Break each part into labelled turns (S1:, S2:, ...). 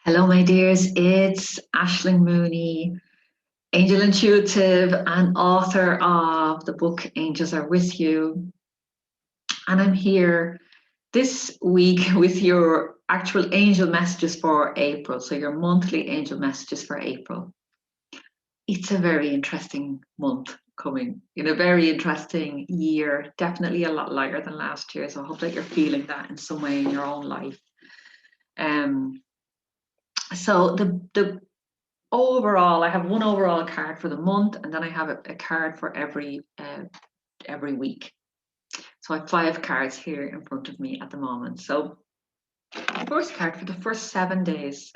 S1: Hello, my dears. It's Aisling Mooney, angel intuitive and author of the book Angels Are With You. And I'm here this week with your actual angel messages for April. So, your monthly angel messages for April. It's a very interesting month coming in a very interesting year, definitely a lot lighter than last year. So, I hope that you're feeling that in some way in your own life. So the overall, I have one overall card for the month, and then I have a card for every week. So I have 5 cards here in front of me at the moment. So the first card for the first 7 days,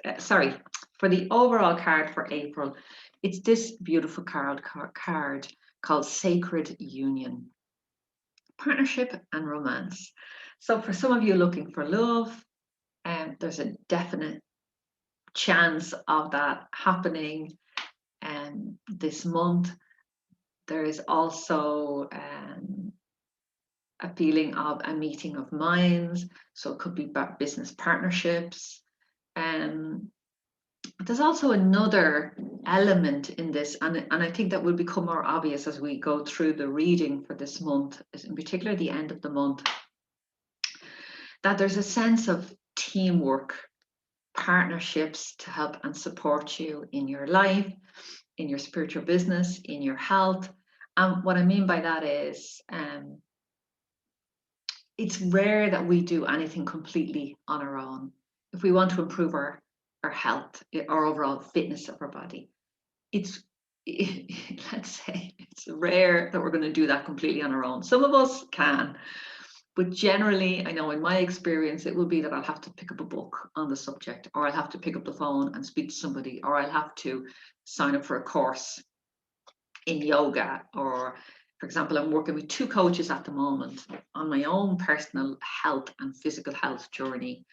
S1: for the overall card for April, it's this beautiful card called Sacred Union, Partnership and Romance. So for some of you looking for love, there's a definite chance of that happening this month. There is also a feeling of a meeting of minds, so it could be about business partnerships. But there's also another element in this, and I think that will become more obvious as we go through the reading for this month, in particular the end of the month, that there's a sense of teamwork, partnerships to help and support you in your life, in your spiritual business, in your health. And what I mean by that is it's rare that we do anything completely on our own. If we want to improve our health, our overall fitness of our body, let's say it's rare that we're going to do that completely on our own. Some of us can, but generally, I know in my experience, it will be that I'll have to pick up a book on the subject, or I'll have to pick up the phone and speak to somebody, or I'll have to sign up for a course in yoga. Or, for example, I'm working with 2 coaches at the moment on my own personal health and physical health journey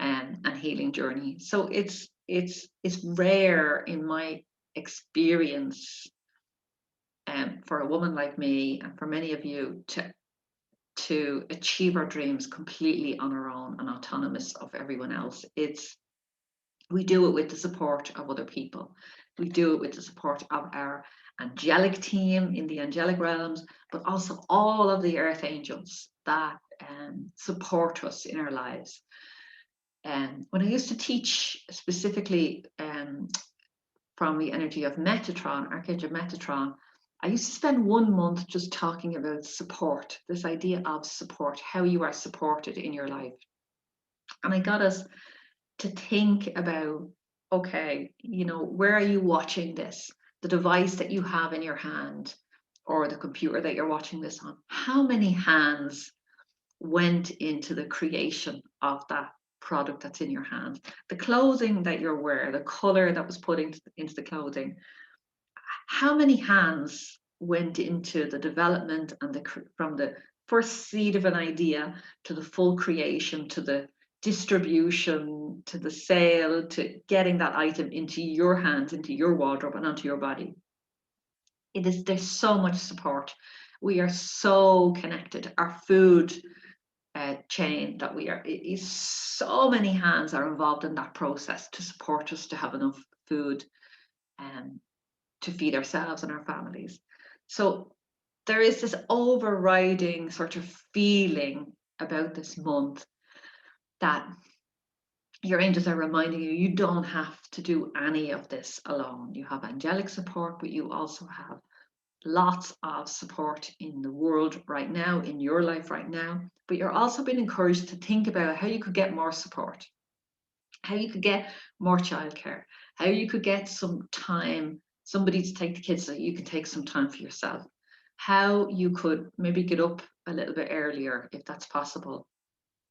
S1: and healing journey. So it's rare in my experience for a woman like me and for many of you to achieve our dreams completely on our own and autonomous of everyone else. We do it with the support of other people. We do it with the support of our angelic team in the angelic realms, but also all of the earth angels that support us in our lives. When I used to teach specifically from the energy of Metatron, Archangel Metatron, I used to spend 1 month just talking about support, this idea of support, how you are supported in your life. And I got us to think about, okay, where are you watching this? The device that you have in your hand, or the computer that you're watching this on, how many hands went into the creation of that product that's in your hand? The clothing that you're wearing, the color that was put into the clothing, how many hands went into the development and from the first seed of an idea to the full creation, to the distribution, to the sale, to getting that item into your hands, into your wardrobe, and onto your body? There's so much support. We are so connected. Our food chain that we are, so many hands are involved in that process to support us to have enough food to feed ourselves and our families. So there is this overriding sort of feeling about this month that your angels are reminding you, you don't have to do any of this alone. You have angelic support, but you also have lots of support in the world right now, in your life right now. But you're also being encouraged to think about how you could get more support, how you could get more childcare, how you could get some time, somebody to take the kids so you can take some time for yourself, how you could maybe get up a little bit earlier if that's possible,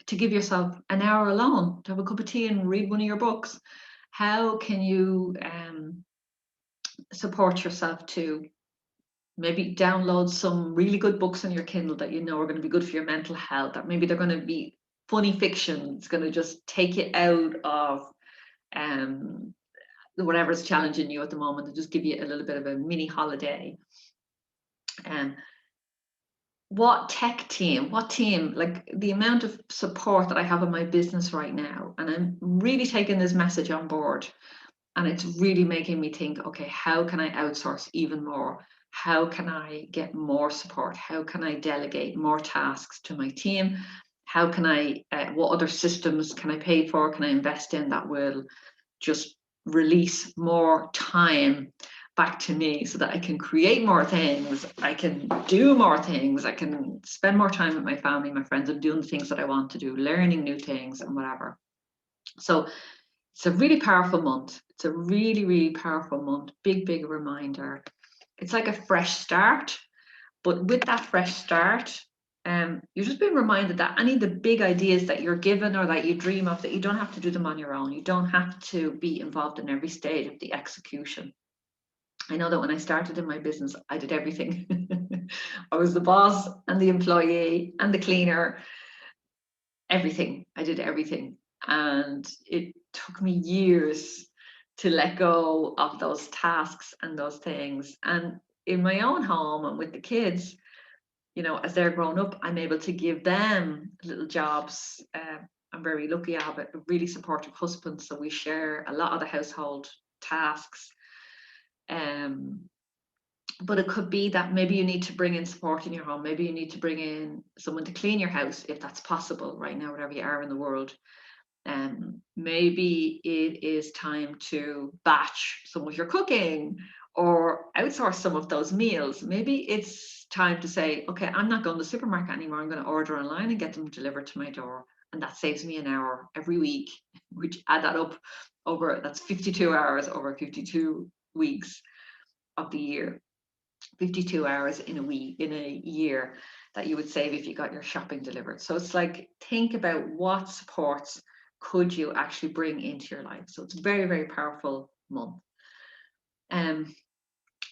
S1: to give yourself an hour alone, to have a cup of tea and read one of your books. How can you support yourself to maybe download some really good books on your Kindle that you know are going to be good for your mental health, that maybe they're going to be funny fiction. It's going to just take you out of whatever's challenging you at the moment, and just give you a little bit of a mini holiday. what tech team, what team, like the amount of support that I have in my business right now, and I'm really taking this message on board, and it's really making me think, okay, how can I outsource even more? How can I get more support? How can I delegate more tasks to my team? How can I, what other systems can I pay for? Can I invest in that will just release more time back to me so that I can create more things, I can do more things, I can spend more time with my family, my friends, and doing the things that I want to do, learning new things and whatever. So it's a really powerful month. It's a really, really powerful month. Big, big reminder. It's like a fresh start, but with that fresh start, you're just being reminded that any of the big ideas that you're given or that you dream of, that you don't have to do them on your own. You don't have to be involved in every stage of the execution. I know that when I started in my business, I did everything. I was the boss and the employee and the cleaner, everything. I did everything. And it took me years to let go of those tasks and those things. And in my own home and with the kids, you know, as they're grown up, I'm able to give them little jobs. I'm very lucky. I have a really supportive husband, so we share a lot of the household tasks. But it could be that maybe you need to bring in support in your home. Maybe you need to bring in someone to clean your house if that's possible right now, wherever you are in the world. Maybe it is time to batch some of your cooking or outsource some of those meals. Maybe it's time to say, okay, I'm not going to the supermarket anymore. I'm going to order online and get them delivered to my door. And that saves me an hour every week, which add that up over, that's 52 hours over 52 weeks of the year. 52 hours in a week, in a year, that you would save if you got your shopping delivered. So it's like, think about what supports could you actually bring into your life. So it's a very, very powerful month.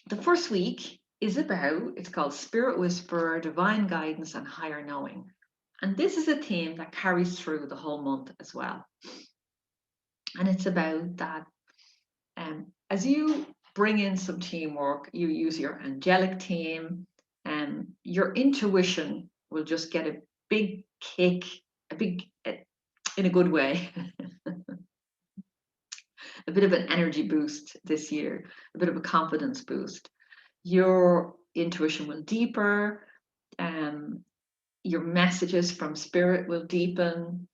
S1: The first week is about, it's called Spirit Whisperer, Divine Guidance and Higher Knowing. And this is a theme that carries through the whole month as well. And it's about that, as you bring in some teamwork, you use your angelic team, and your intuition will just get a big kick, in a good way, a bit of an energy boost this year, a bit of a confidence boost. Your intuition will deeper, your messages from spirit will deepen.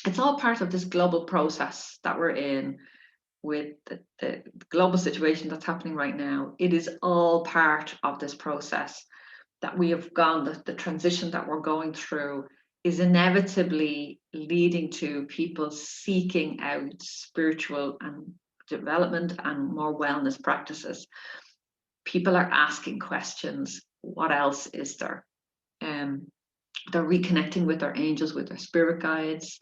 S1: It's all part of this global process that we're in with the global situation that's happening right now. It is all part of this process that we have gone, the transition that we're going through is inevitably leading to people seeking out spiritual and development and more wellness practices. People are asking questions. What else is there? They're reconnecting with their angels, with their spirit guides.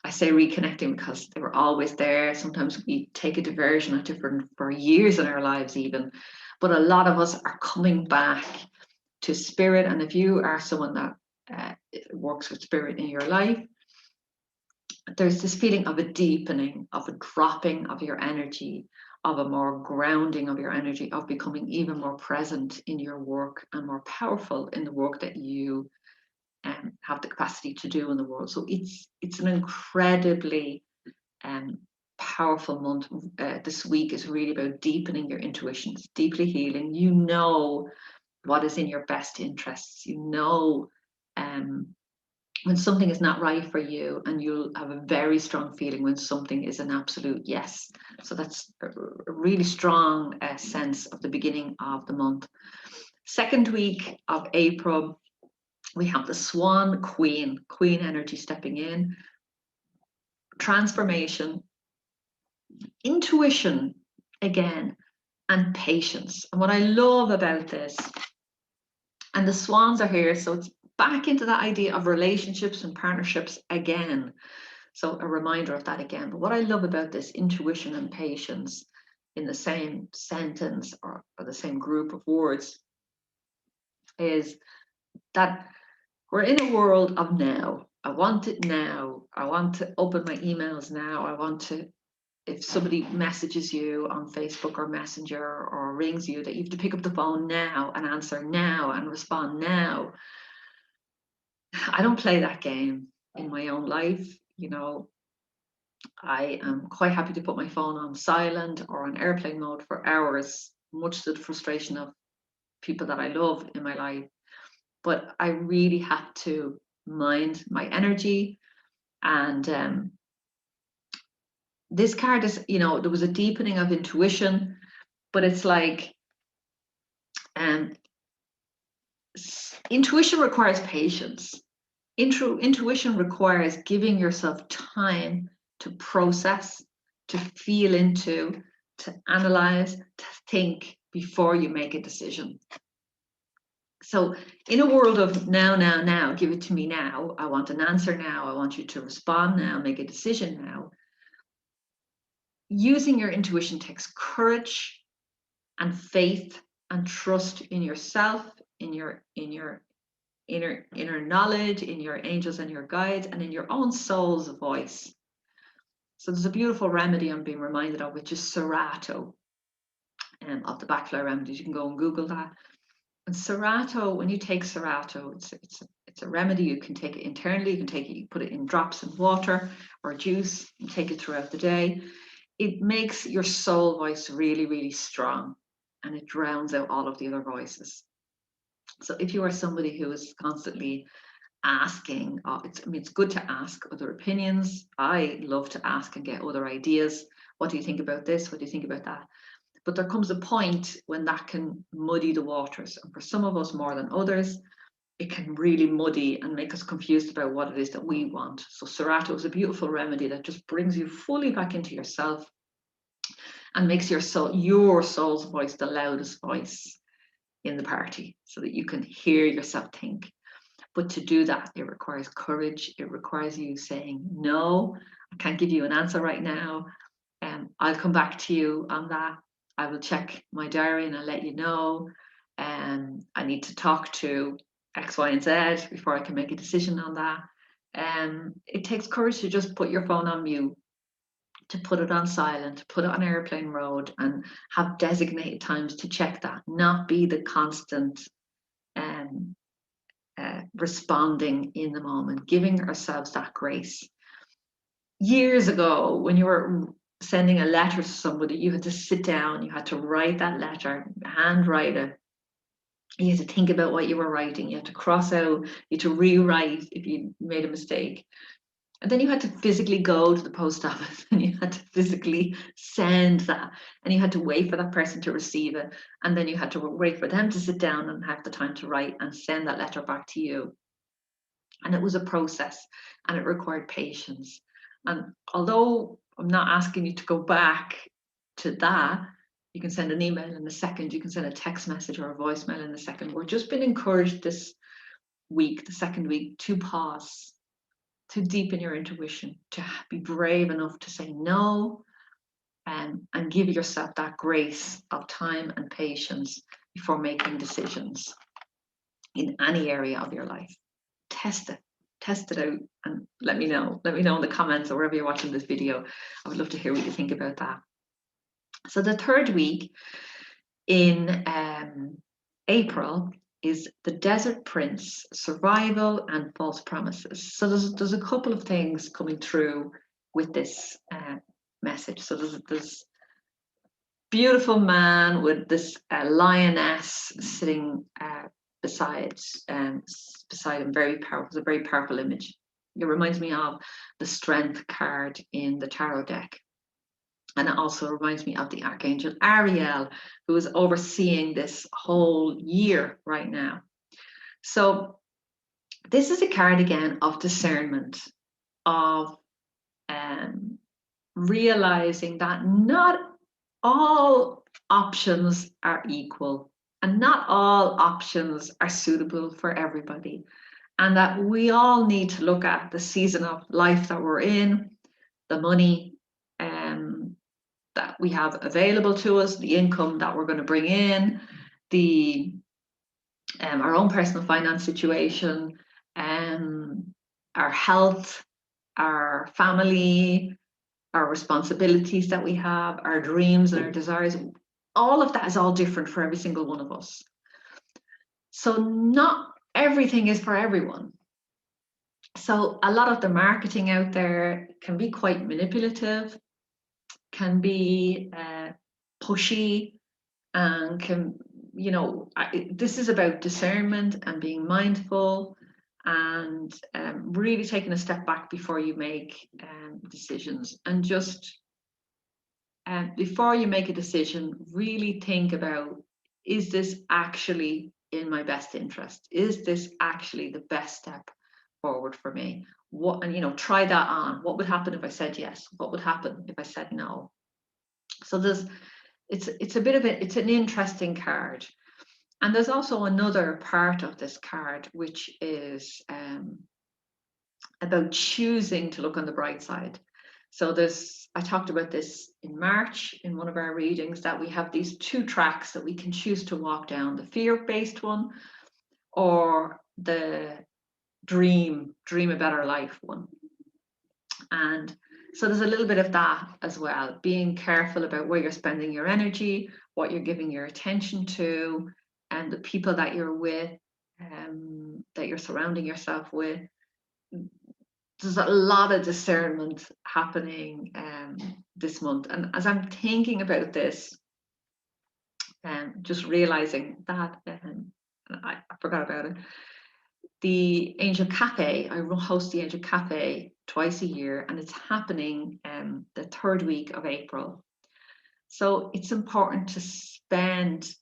S1: I say reconnecting because they were always there. Sometimes we take a diversion at different, for years in our lives even, but a lot of us are coming back to spirit. And if you are someone that works with spirit in your life, there's this feeling of a deepening, of a dropping of your energy, of a more grounding of your energy, of becoming even more present in your work and more powerful in the work that you have the capacity to do in the world. So it's an incredibly powerful month. This week is really about deepening your intuitions, deeply healing. You know what is in your best interests. You know when something is not right for you, and you'll have a very strong feeling when something is an absolute yes. So that's a really strong sense of the beginning of the month. Second week of April, we have the Swan Queen energy stepping in. Transformation, intuition again, and patience. And what I love about this, and the swans are here, so it's back into that idea of relationships and partnerships again. So a reminder of that again. But what I love about this intuition and patience in the same sentence or the same group of words is that we're in a world of now. I want it now. I want to open my emails now. I want to if somebody messages you on Facebook or Messenger or rings you, that you have to pick up the phone now and answer now and respond now. I don't play that game in my own life. You know, I am quite happy to put my phone on silent or on airplane mode for hours, much to the frustration of people that I love in my life. But I really have to mind my energy. And this card is, you know, there was a deepening of intuition, but it's like intuition requires patience. Intuition requires giving yourself time to process, to feel into, to analyze, to think before you make a decision. So in a world of now, give it to me now, I want an answer now, I want you to respond now, make a decision now. Using your intuition takes courage and faith and trust in yourself, in your inner knowledge, in your angels and your guides, and in your own soul's voice. So there's a beautiful remedy I'm being reminded of, which is Serato, of the backflow remedies. You can go and Google that. And Serato, when you take Serato, it's a remedy. You can take it internally. You can take it, you put it in drops of water or juice, and take it throughout the day. It makes your soul voice really, really strong, and it drowns out all of the other voices. So if you are somebody who is constantly asking, it's good to ask other opinions. I love to ask and get other ideas. What do you think about this? What do you think about that? But there comes a point when that can muddy the waters. And for some of us more than others, it can really muddy and make us confused about what it is that we want. So Serato is a beautiful remedy that just brings you fully back into yourself and makes your soul's voice the loudest voice in the party, so that you can hear yourself think. But to do that, it requires courage. It requires you saying, no, I can't give you an answer right now. I'll come back to you on that. I will check my diary and I'll let you know. I need to talk to X, Y, and Z before I can make a decision on that. It takes courage to just put your phone on mute, to put it on silent, to put it on airplane mode, and have designated times to check that, not be the constant responding in the moment, giving ourselves that grace. Years ago, when you were sending a letter to somebody, you had to sit down, you had to write that letter, handwrite it. You had to think about what you were writing, you had to cross out, you had to rewrite if you made a mistake. And then you had to physically go to the post office and you had to physically send that, and you had to wait for that person to receive it. And then you had to wait for them to sit down and have the time to write and send that letter back to you. And it was a process, and it required patience. And although I'm not asking you to go back to that, you can send an email in a second, you can send a text message or a voicemail in a second. We're just been encouraged this week, the second week, to pause, to deepen your intuition, to be brave enough to say no, and give yourself that grace of time and patience before making decisions in any area of your life. Test it out, and let me know in the comments or wherever you're watching this video. I would love to hear what you think about that. So the third week in April is the Desert Prince, Survival and False Promises. So there's a couple of things coming through with this message. So there's beautiful man with this lioness sitting beside him, very powerful. It's a very powerful image. It reminds me of the Strength card in the tarot deck. And it also reminds me of the Archangel Ariel, who is overseeing this whole year right now. So this is a card again of discernment, of realizing that not all options are equal, and not all options are suitable for everybody. And that we all need to look at the season of life that we're in, the money that we have available to us, the income that we're going to bring in, our own personal finance situation, our health, our family, our responsibilities that we have, our dreams and our desires, all of that is all different for every single one of us. So not everything is for everyone. So a lot of the marketing out there can be quite manipulative, can be pushy, and can, you know, this is about discernment and being mindful and really taking a step back before you make decisions. And just before you make a decision, really think about, is this actually in my best interest? Is this actually the best step forward for me? What, and you know, try that on. What would happen if I said yes? What would happen if I said no? So it's a bit of it's an interesting card. And there's also another part of this card, which is about choosing to look on the bright side. So I talked about this in March in one of our readings, that we have these two tracks that we can choose to walk down, the fear-based one or the dream a better life one. And so there's a little bit of that as well, being careful about where you're spending your energy, what you're giving your attention to, and the people that you're with, that you're surrounding yourself with. There's a lot of discernment happening this month. And as I'm thinking about this, just realizing that, I forgot about it, the Angel Cafe, I host the Angel Cafe twice a year, and it's happening the third week of April. So it's important to spend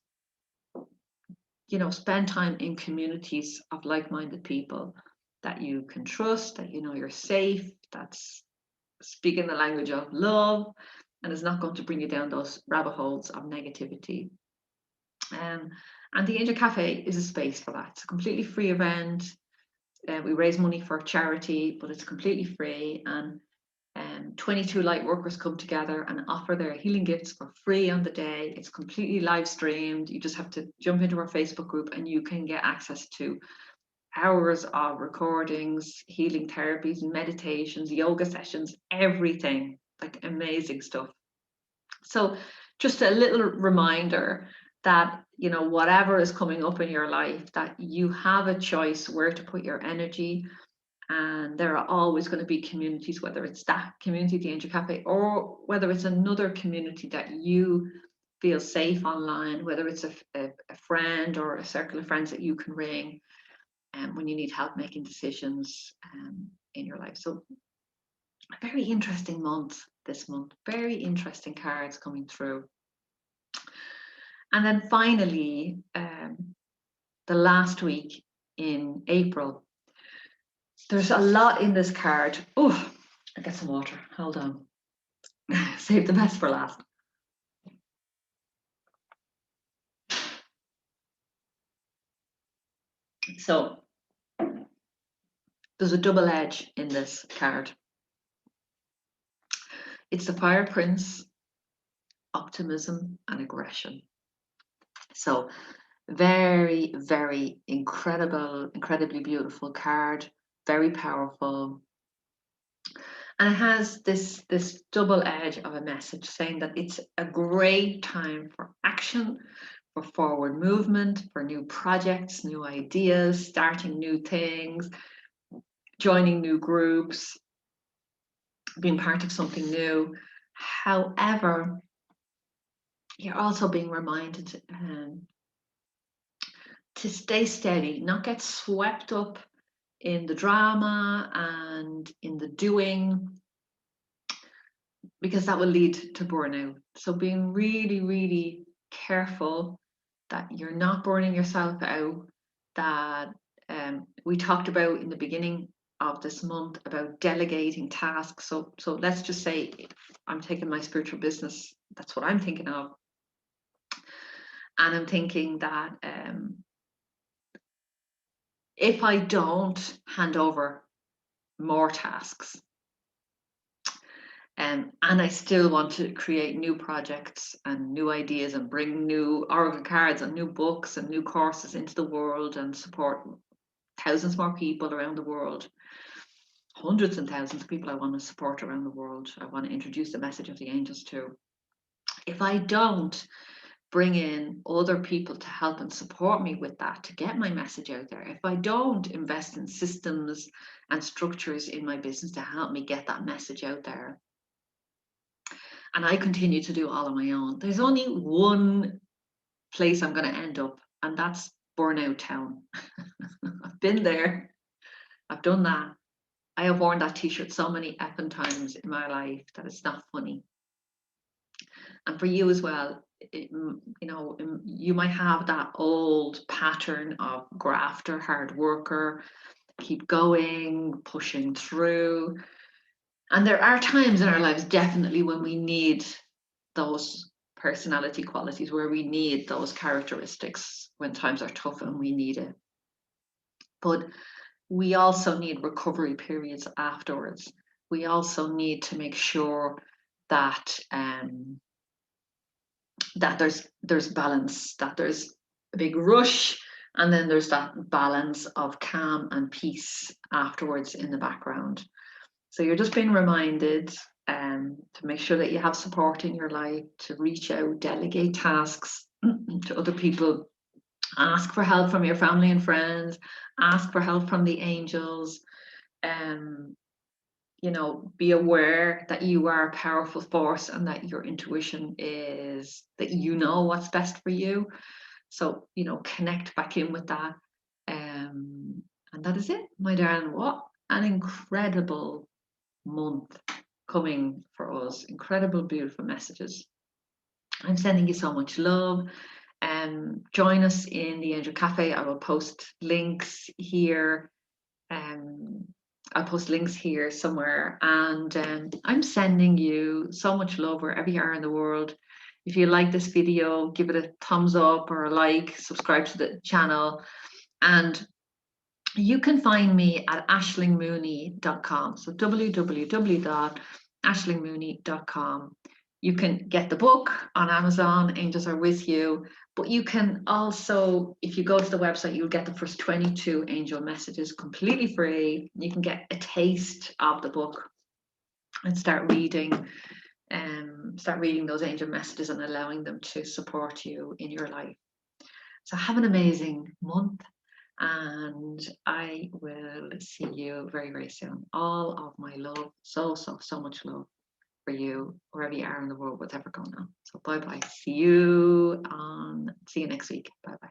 S1: time in communities of like-minded people that you can trust, that you know you're safe, that's speaking the language of love, and is not going to bring you down those rabbit holes of negativity. And the Angel Cafe is a space for that. It's a completely free event. We raise money for charity, but it's completely free. And 22 light workers come together and offer their healing gifts for free on the day. It's completely live streamed. You just have to jump into our Facebook group and you can get access to hours of recordings, healing therapies, meditations, yoga sessions, everything, like amazing stuff. So just a little reminder that, you know, whatever is coming up in your life, that you have a choice where to put your energy. And there are always going to be communities, whether it's that community, the Angel Cafe, or whether it's another community that you feel safe online, whether it's a friend or a circle of friends that you can ring when you need help making decisions in your life. So a very interesting month this month, very interesting cards coming through. And then finally, the last week in April, there's a lot in this card. Oh, I'll get some water. Hold on. Save the best for last. So there's a double edge in this card. It's the Fire Prince, optimism and aggression. So very, very incredibly beautiful card, very powerful. And it has this double edge of a message saying that it's a great time for action, for forward movement, for new projects, new ideas, starting new things, joining new groups, being part of something new. However, you're also being reminded to stay steady, not get swept up in the drama and in the doing, because that will lead to burnout. So being really, really careful that you're not burning yourself out, that we talked about in the beginning of this month about delegating tasks. So let's just say I'm taking my spiritual business, that's what I'm thinking of. And I'm thinking that if I don't hand over more tasks, and I still want to create new projects and new ideas and bring new oracle cards and new books and new courses into the world and support thousands more people around the world, hundreds and thousands of people I want to support around the world. I want to introduce the message of the angels to. If I don't bring in other people to help and support me with that, to get my message out there, if I don't invest in systems and structures in my business to help me get that message out there, and I continue to do all on my own, there's only one place I'm going to end up, and that's burnout town. I've been there. I've done that. I have worn that t-shirt so many effing times in my life that it's not funny. And for you as well, you might have that old pattern of grafter, hard worker, keep going, pushing through. And there are times in our lives, definitely, when we need those personality qualities, where we need those characteristics when times are tough and we need it. But we also need recovery periods afterwards. We also need to make sure that that there's balance, that there's a big rush, and then there's that balance of calm and peace afterwards in the background. So you're just being reminded to make sure that you have support in your life, to reach out, delegate tasks to other people, ask for help from your family and friends, ask for help from the angels, be aware that you are a powerful force and that your intuition is that you know what's best for you. So, connect back in with that. And that is it, my darling. What an incredible month coming for us. Incredible, beautiful messages. I'm sending you so much love. Join us in the Angel Cafe. I will post links here. I'll post links here somewhere, and I'm sending you so much love wherever you are in the world. If you like this video, give it a thumbs up or a like, subscribe to the channel, and you can find me at ashlingmooney.com. So www.ashlingmooney.com. You can get the book on Amazon, Angels Are With You, but you can also, if you go to the website, you'll get the first 22 angel messages completely free. You can get a taste of the book and start reading those angel messages and allowing them to support you in your life. So have an amazing month, and I will see you very, very soon. All of my love, so much love for you, wherever you are in the world, whatever going on. So bye bye. See you next week. Bye bye.